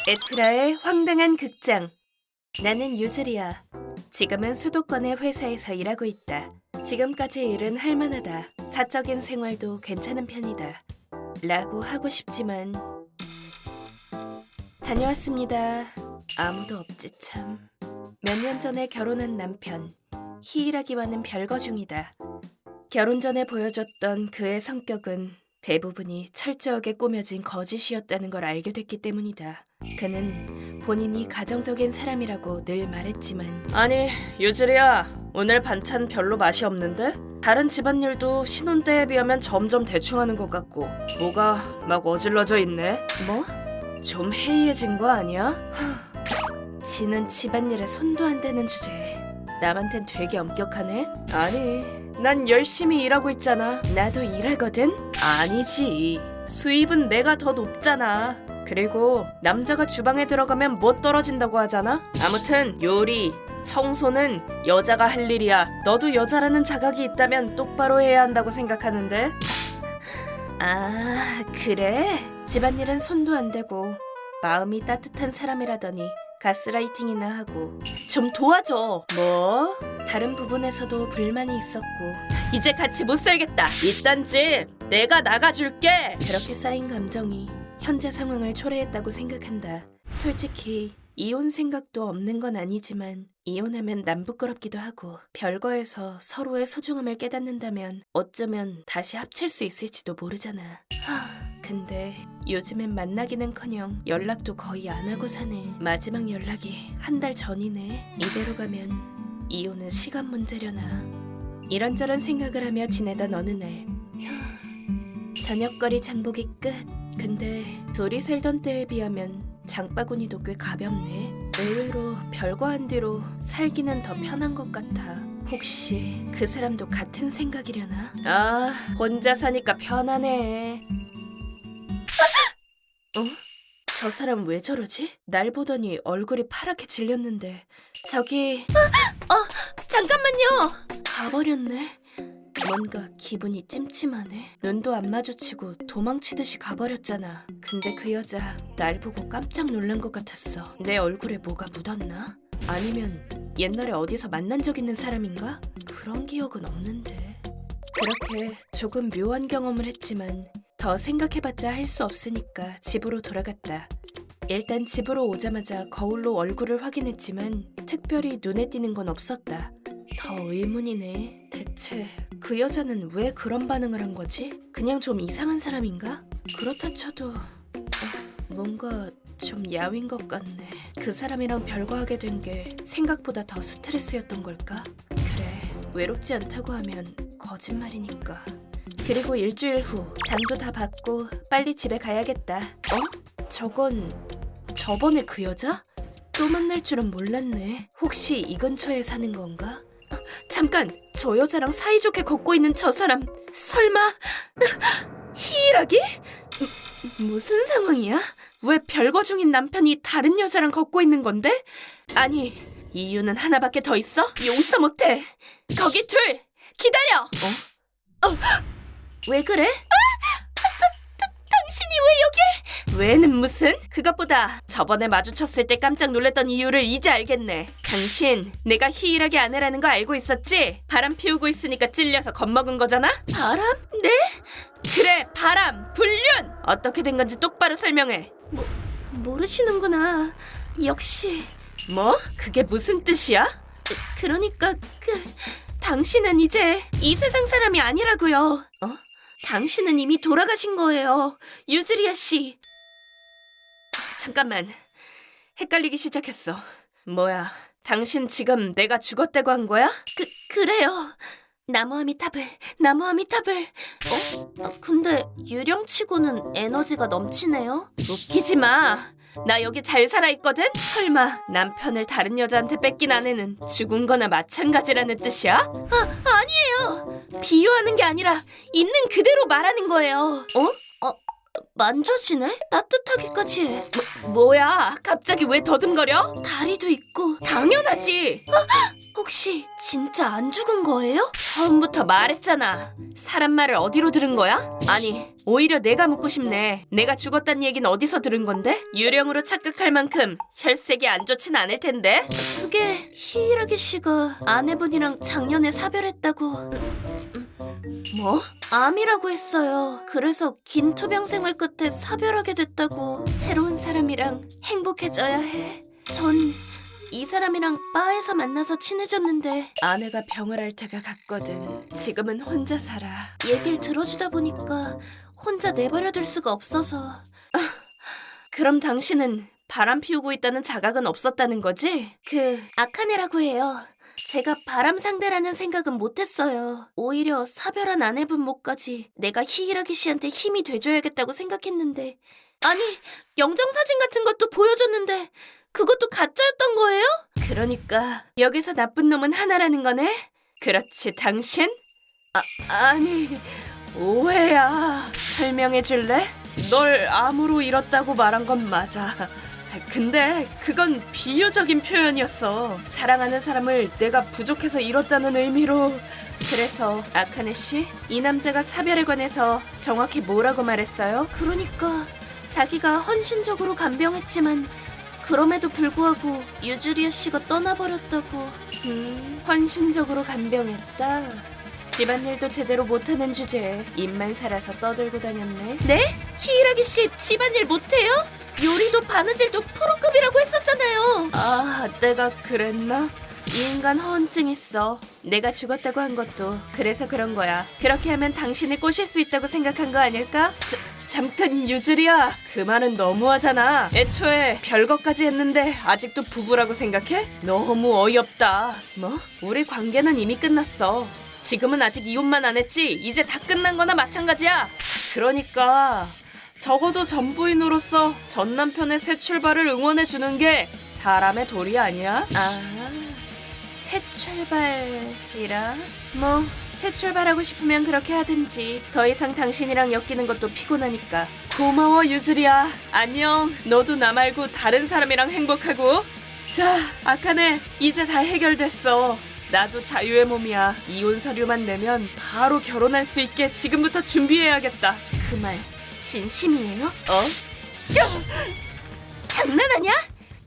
에트라의 황당한 극장. 나는 유즈리야. 지금은 수도권의 회사에서 일하고 있다. 지금까지 일은 할만하다. 사적인 생활도 괜찮은 편이다. 라고 하고 싶지만 다녀왔습니다. 아무도 없지 참. 몇 년 전에 결혼한 남편. 희일하기와는 별거 중이다. 결혼 전에 보여줬던 그의 성격은 대부분이 철저하게 꾸며진 거짓이었다는 걸 알게 됐기 때문이다. 그는 본인이 가정적인 사람이라고 늘 말했지만 아니 유즈리야, 오늘 반찬 별로 맛이 없는데? 다른 집안일도 신혼 때에 비하면 점점 대충하는 것 같고 뭐가 막 어질러져 있네? 뭐? 좀 해이해진 거 아니야? 지는 집안일에 손도 안 대는 주제에 남한텐 되게 엄격하네? 아니, 난 열심히 일하고 있잖아. 나도 일하거든? 아니지. 수입은 내가 더 높잖아. 그리고 남자가 주방에 들어가면 못 떨어진다고 하잖아? 아무튼 요리, 청소는 여자가 할 일이야. 너도 여자라는 자각이 있다면 똑바로 해야 한다고 생각하는데? 아, 그래? 집안일은 손도 안 대고 마음이 따뜻한 사람이라더니 가스라이팅이나 하고 좀 도와줘. 뭐? 다른 부분에서도 불만이 있었고 이제 같이 못 살겠다. 이딴 집 내가 나가줄게. 그렇게 쌓인 감정이 현재 상황을 초래했다고 생각한다. 솔직히 이혼 생각도 없는 건 아니지만 이혼하면 남 부끄럽기도 하고 별거에서 서로의 소중함을 깨닫는다면 어쩌면 다시 합칠 수 있을지도 모르잖아. 근데 요즘엔 만나기는커녕 연락도 거의 안 하고 사네. 마지막 연락이 한 달 전이네. 이대로 가면 이혼은 시간 문제려나. 이런저런 생각을 하며 지내던 어느 날 저녁거리 장보기 끝. 근데 둘이 살던 때에 비하면 장바구니도 꽤 가볍네. 의외로 별거 한 뒤로 살기는 더 편한 것 같아. 혹시 그 사람도 같은 생각이려나? 아, 혼자 사니까 편하네. 어? 저 사람 왜 저러지? 날 보더니 얼굴이 파랗게 질렸는데 저기... 잠깐만요! 가버렸네. 뭔가 기분이 찜찜하네. 눈도 안 마주치고 도망치듯이 가버렸잖아. 근데 그 여자 날 보고 깜짝 놀란 것 같았어. 내 얼굴에 뭐가 묻었나? 아니면 옛날에 어디서 만난 적 있는 사람인가? 그런 기억은 없는데. 그렇게 조금 묘한 경험을 했지만 더 생각해봤자 할 수 없으니까 집으로 돌아갔다. 일단 집으로 오자마자 거울로 얼굴을 확인했지만 특별히 눈에 띄는 건 없었다. 더 의문이네. 대체 그 여자는 왜 그런 반응을 한 거지? 그냥 좀 이상한 사람인가? 그렇다 쳐도 뭔가 좀 야윈 것 같네. 그 사람이랑 별거하게 된 게 생각보다 더 스트레스였던 걸까? 그래, 외롭지 않다고 하면 거짓말이니까. 그리고 일주일 후 장도 다 받고 빨리 집에 가야겠다. 저건 저번에 그 여자? 또 만날 줄은 몰랐네. 혹시 이 근처에 사는 건가? 잠깐! 저 여자랑 사이좋게 걷고 있는 저 사람 설마 희일하기? 무슨 상황이야? 왜 별거 중인 남편이 다른 여자랑 걷고 있는 건데? 아니, 이유는 하나밖에 더 있어? 용서 못해. 거기 둘! 기다려! 왜 그래? 당신이 왜 여길? 왜는 무슨? 그것보다 저번에 마주쳤을 때 깜짝 놀랐던 이유를 이제 알겠네. 당신 내가 희일하게 아내라는 거 알고 있었지? 바람 피우고 있으니까 찔려서 겁먹은 거잖아? 바람? 네? 그래, 바람! 불륜! 어떻게 된 건지 똑바로 설명해. 모르시는구나. 역시. 뭐? 그게 무슨 뜻이야? 그러니까 당신은 이제 이 세상 사람이 아니라고요. 당신은 이미 돌아가신 거예요, 유즈리아 씨. 잠깐만, 헷갈리기 시작했어. 뭐야, 당신 지금 내가 죽었다고 한 거야? 그래요. 나무아미타불. 근데 유령치고는 에너지가 넘치네요. 웃기지 마. 나 여기 잘 살아있거든? 설마 남편을 다른 여자한테 뺏긴 아내는 죽은 거나 마찬가지라는 뜻이야? 아니에요. 비유하는 게 아니라 있는 그대로 말하는 거예요. 만져지네? 따뜻하기까지 해. 뭐야? 갑자기 왜 더듬거려? 다리도 있고. 당연하지. 혹시 진짜 안 죽은 거예요? 처음부터 말했잖아. 사람 말을 어디로 들은 거야? 아니, 오히려 내가 묻고 싶네. 내가 죽었다는 얘기는 어디서 들은 건데? 유령으로 착각할 만큼 혈색이 안 좋진 않을 텐데? 그게 히이라기 씨가 아내분이랑 작년에 사별했다고. 뭐? 암이라고 했어요. 그래서 긴 투병 생활 끝에 사별하게 됐다고. 새로운 사람이랑 행복해져야 해. 전 이 사람이랑 바에서 만나서 친해졌는데 아내가 병을 앓 때가 갔거든. 지금은 혼자 살아. 얘기를 들어주다 보니까 혼자 내버려둘 수가 없어서. 그럼 당신은 바람 피우고 있다는 자각은 없었다는 거지? 아카네라고 해요. 제가 바람 상대라는 생각은 못했어요. 오히려 사별한 아내분 몫까지 내가 히이라기 씨한테 힘이 돼줘야겠다고 생각했는데. 아니, 영정사진 같은 것도 보여줬는데 그것도 가짜였던 거예요? 그러니까 여기서 나쁜 놈은 하나라는 거네? 그렇지, 당신? 아니, 오해야. 설명해 줄래? 널 암으로 잃었다고 말한 건 맞아. 근데 그건 비유적인 표현이었어. 사랑하는 사람을 내가 부족해서 잃었다는 의미로. 그래서 아카네 씨, 이 남자가 사별에 관해서 정확히 뭐라고 말했어요? 그러니까 자기가 헌신적으로 간병했지만 그럼에도 불구하고 유즈리아 씨가 떠나버렸다고. 헌신적으로 간병했다. 집안일도 제대로 못하는 주제에 입만 살아서 떠들고 다녔네. 네? 히이라기 씨 집안일 못해요? 요리도 바느질도 프로급이라고 했었잖아요. 아, 내가 그랬나? 이 인간 허언증 있어. 내가 죽었다고 한 것도 그래서 그런 거야. 그렇게 하면 당신을 꼬실 수 있다고 생각한 거 아닐까? 잠깐 유즈리야, 그 말은 너무하잖아. 애초에 별것까지 했는데 아직도 부부라고 생각해? 너무 어이없다. 뭐? 우리 관계는 이미 끝났어. 지금은 아직 이혼만 안 했지 이제 다 끝난 거나 마찬가지야. 그러니까 적어도 전부인으로서 전 남편의 새 출발을 응원해주는 게 사람의 도리 아니야? 새 출발이라? 뭐 새 출발하고 싶으면 그렇게 하든지. 더 이상 당신이랑 엮이는 것도 피곤하니까. 고마워 유즈리야. 안녕. 너도 나 말고 다른 사람이랑 행복하고. 자, 아카네, 이제 다 해결됐어. 나도 자유의 몸이야. 이혼 서류만 내면 바로 결혼할 수 있게 지금부터 준비해야겠다. 그 말 진심이에요? 장난하냐?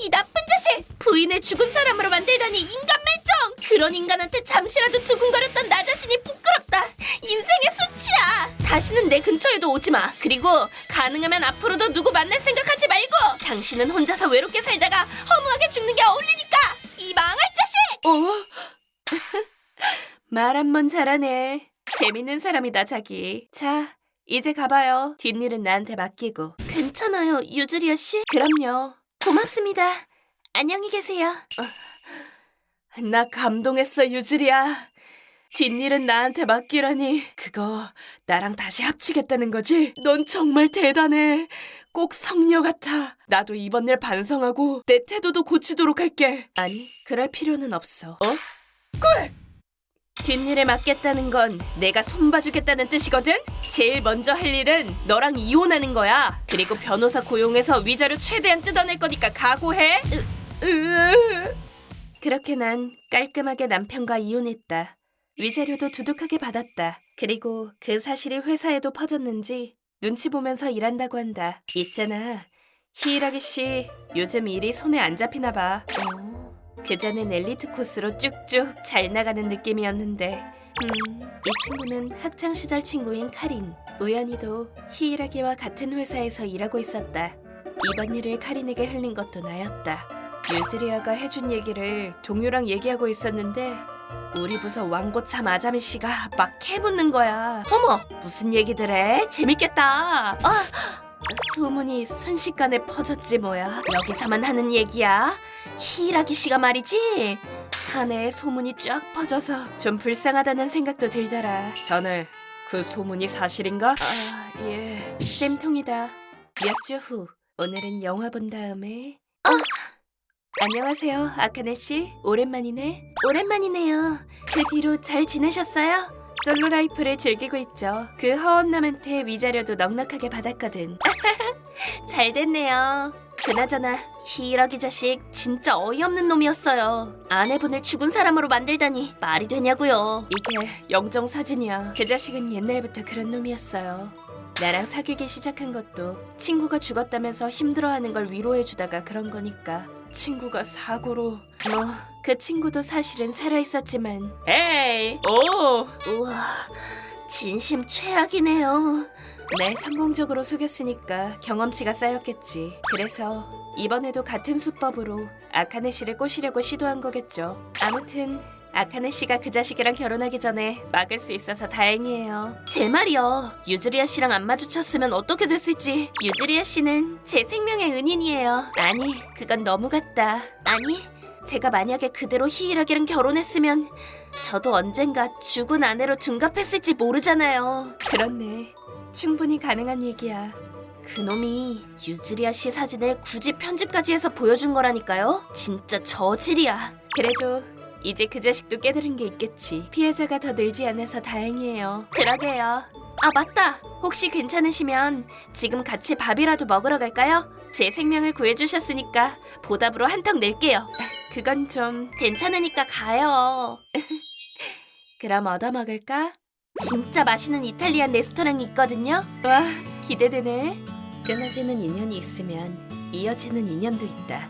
이 나쁜 자식! 부인을 죽은 사람으로 만들다니 인간 말종! 그런 인간한테 잠시라도 두근거렸던 나 자신이 부끄럽다. 인생의 수치야. 다시는 내 근처에도 오지 마. 그리고 가능하면 앞으로도 누구 만날 생각하지 말고. 당신은 혼자서 외롭게 살다가 허무하게 죽는 게 어울리니까. 이 망할 자식! 말 한 번 잘하네. 재밌는 사람이다 자기. 자, 이제 가봐요. 뒷일은 나한테 맡기고. 괜찮아요, 유즈리아 씨? 그럼요. 고맙습니다. 안녕히 계세요. 나 감동했어, 유즈리아. 뒷일은 나한테 맡기라니. 그거 나랑 다시 합치겠다는 거지? 넌 정말 대단해. 꼭 성녀 같아. 나도 이번 일 반성하고 내 태도도 고치도록 할게. 아니, 그럴 필요는 없어. 꿀! 뒷일에 맡겠다는 건 내가 손봐주겠다는 뜻이거든? 제일 먼저 할 일은 너랑 이혼하는 거야. 그리고 변호사 고용해서 위자료 최대한 뜯어낼 거니까 각오해. 그렇게 난 깔끔하게 남편과 이혼했다. 위자료도 두둑하게 받았다. 그리고 그 사실이 회사에도 퍼졌는지 눈치 보면서 일한다고 한다. 있잖아, 히이라기 씨 요즘 일이 손에 안 잡히나 봐. 그전엔 엘리트 코스로 쭉쭉 잘 나가는 느낌이었는데 이 친구는 학창시절 친구인 카린. 우연히도 히이라기와 같은 회사에서 일하고 있었다. 이번 일을 카린에게 흘린 것도 나였다. 유즈리아가 해준 얘기를 동료랑 얘기하고 있었는데 우리 부서 왕고참 아자미 씨가 막 캐묻는 거야. 어머, 무슨 얘기들 해? 재밌겠다. 소문이 순식간에 퍼졌지 뭐야. 여기서만 하는 얘기야. 히이라기 씨가 말이지. 사내에 소문이 쫙 퍼져서 좀 불쌍하다는 생각도 들더라. 자네, 그 소문이 사실인가? 예. 쌤통이다. 몇 주 후, 오늘은 영화 본 다음에. 안녕하세요, 아카네 씨. 오랜만이네. 오랜만이네요. 그 뒤로 잘 지내셨어요? 솔로 라이프를 즐기고 있죠. 그 허언남한테 위자료도 넉넉하게 받았거든. 잘 됐네요. 그나저나 히이라기 자식 진짜 어이없는 놈이었어요. 아내분을 죽은 사람으로 만들다니 말이 되냐고요. 이게 영정사진이야. 그 자식은 옛날부터 그런 놈이었어요. 나랑 사귀기 시작한 것도 친구가 죽었다면서 힘들어하는 걸 위로해주다가 그런 거니까. 친구가 사고로 그 친구도 사실은 살아있었지만 에이 오 우와 진심 최악이네요. 네, 성공적으로 속였으니까 경험치가 쌓였겠지. 그래서 이번에도 같은 수법으로 아카네 씨를 꼬시려고 시도한 거겠죠. 아무튼 아카네 씨가 그 자식이랑 결혼하기 전에 막을 수 있어서 다행이에요. 제 말이요. 유즈리아 씨랑 안 마주쳤으면 어떻게 됐을지. 유즈리아 씨는 제 생명의 은인이에요. 아니, 그건 너무 같다. 아니, 제가 만약에 그대로 히이라기랑 결혼했으면 저도 언젠가 죽은 아내로 둔갑했을지 모르잖아요. 그렇네. 충분히 가능한 얘기야. 그놈이 유즈리아 씨 사진을 굳이 편집까지 해서 보여준 거라니까요. 진짜 저질이야. 그래도 이제 그 자식도 깨달은 게 있겠지. 피해자가 더 늘지 않아서 다행이에요. 그러게요. 아 맞다. 혹시 괜찮으시면 지금 같이 밥이라도 먹으러 갈까요? 제 생명을 구해주셨으니까 보답으로 한턱 낼게요. 그건 좀 괜찮으니까 가요. 그럼 얻어먹을까? 진짜 맛있는 이탈리안 레스토랑이 있거든요. 와, 기대되네. 끊어지는 인연이 있으면 이어지는 인연도 있다.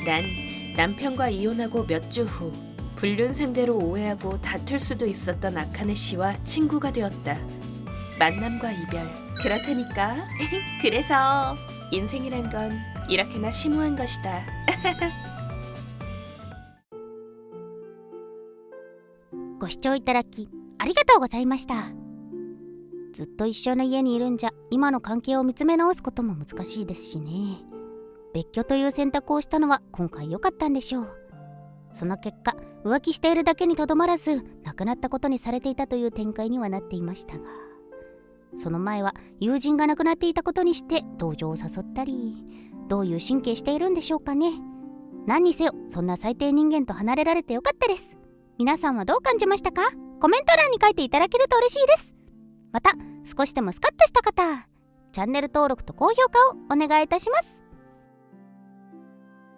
난 남편과 이혼하고 몇 주 후 불륜 상대로 오해하고 다툴 수도 있었던 아카네 씨와 친구가 되었다. 만남과 이별, 그렇다니까. 그래서 인생이란 건 이렇게나 심오한 것이다. ご視聴いただきありがとうございました。ずっと一緒の家にいるんじゃ今の関係を見つめ直すことも難しいですしね。別居という選択をしたのは今回良かったんでしょう。その結果浮気しているだけにとどまらず亡くなったことにされていたという展開にはなっていましたが、その前は友人が亡くなっていたことにして同情を誘ったり、どういう神経しているんでしょうかね。何にせよそんな最低人間と離れられてよかったです。皆さんはどう感じましたか？コメント欄に書いていただけると嬉しいです。また少しでもスカッとした方、チャンネル登録と高評価をお願いいたします。